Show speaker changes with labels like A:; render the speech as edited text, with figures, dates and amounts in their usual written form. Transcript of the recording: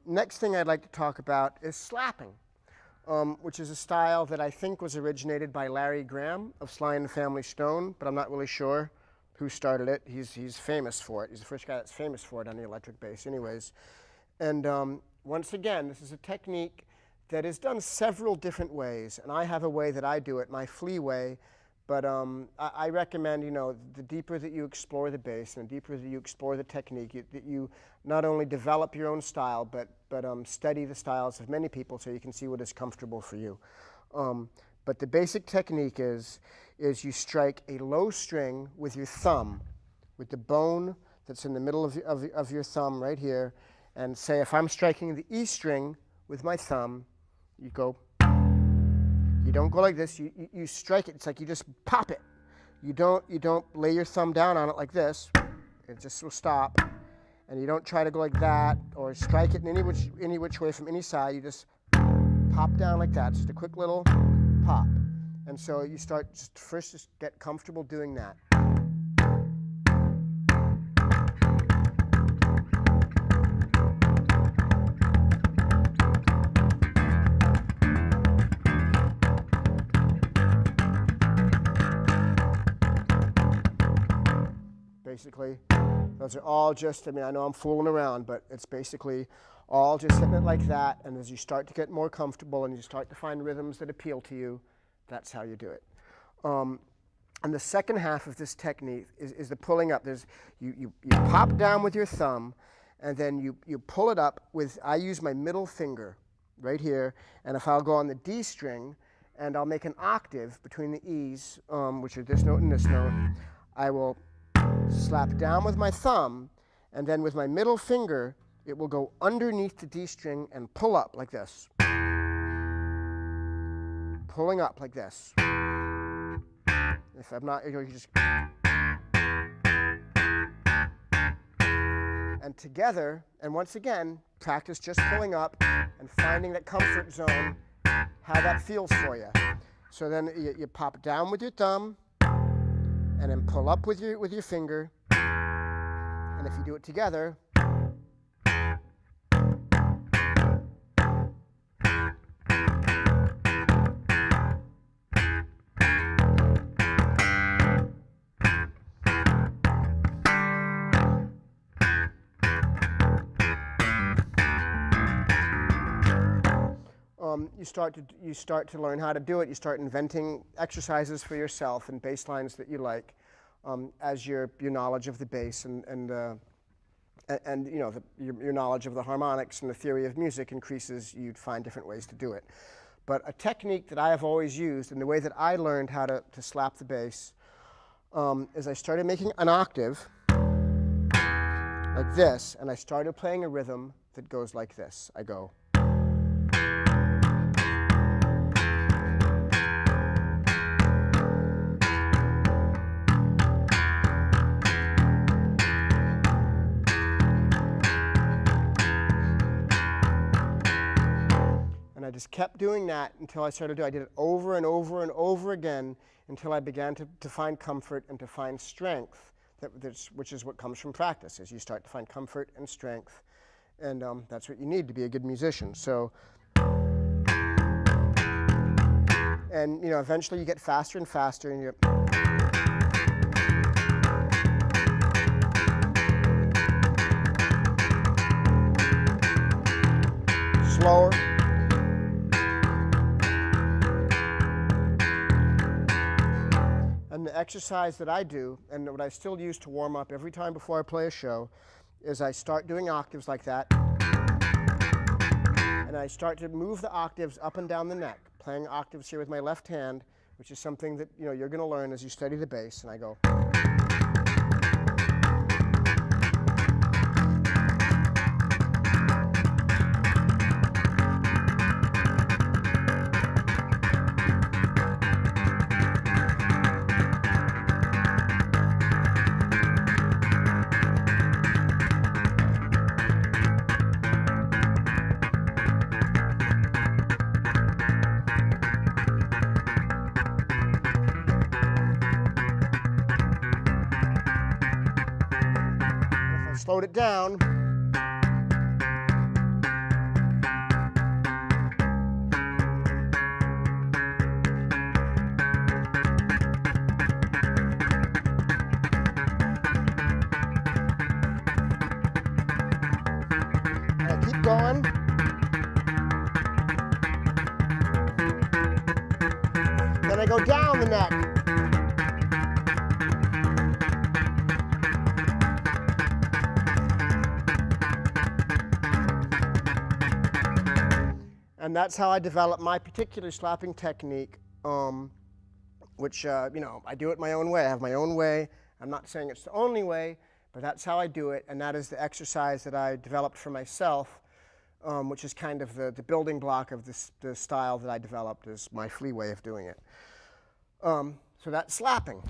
A: Next thing I'd like to talk about is slapping, which is a style that I think was originated by Larry Graham of Sly and the Family Stone, but I'm not really sure who started it. He's famous for it. He's the first guy that's famous for it on the electric bass anyways. And once again, this is a technique that is done several different ways, and I have a way that I do it, my Flea way. But I recommend, the deeper that you explore the bass and the deeper that you explore the technique, that you not only develop your own style, but study the styles of many people so you can see what is comfortable for you. But the basic technique is you strike a low string with your thumb, with the bone that's in the middle of your thumb right here, and say if I'm striking the E string with my thumb, you go. You don't go like this. You strike it. It's like you just pop it. You don't lay your thumb down on it like this. It just will stop. And you don't try to go like that or strike it in any which way from any side. You just pop down like that. Just a quick little pop. And so you start first get comfortable doing that. Basically, those are all just, I know I'm fooling around, but it's basically all just hitting it like that, and as you start to get more comfortable and you start to find rhythms that appeal to you, that's how you do it. And the second half of this technique is the pulling up. You pop down with your thumb, and then you pull it up with, I use my middle finger right here, and if I'll go on the D string, and I'll make an octave between the E's, which are this note and this note, I will slap down with my thumb, and then with my middle finger, it will go underneath the D string and pull up like this. Pulling up like this. If I'm not, you just. And together, and once again, practice just pulling up and finding that comfort zone, how that feels for you. So then you pop down with your thumb, and then pull up with your finger, and if you do it together, you start to learn how to do it. You start inventing exercises for yourself and bass lines that you like, as your knowledge of the bass and your knowledge of the harmonics and the theory of music increases. You'd find different ways to do it. But a technique that I have always used, and the way that I learned how to slap the bass, is I started making an octave like this, and I started playing a rhythm that goes like this. I go. I just kept doing that until I started I did it over and over and over again until I began to find comfort and to find strength, which is what comes from practice, is you start to find comfort and strength, and that's what you need to be a good musician. So, and eventually you get faster and faster, and you slower. And the exercise that I do, and what I still use to warm up every time before I play a show, is I start doing octaves like that, and I start to move the octaves up and down the neck, playing octaves here with my left hand, which is something that you're going to learn as you study the bass, and I go. Slowed it down. I go down the neck. And that's how I develop my particular slapping technique, which, you know, I do it my own way. I have my own way. I'm not saying it's the only way, but that's how I do it, and that is the exercise that I developed for myself, which is kind of the building block of the style that I developed, is my Flea way of doing it. So that's slapping.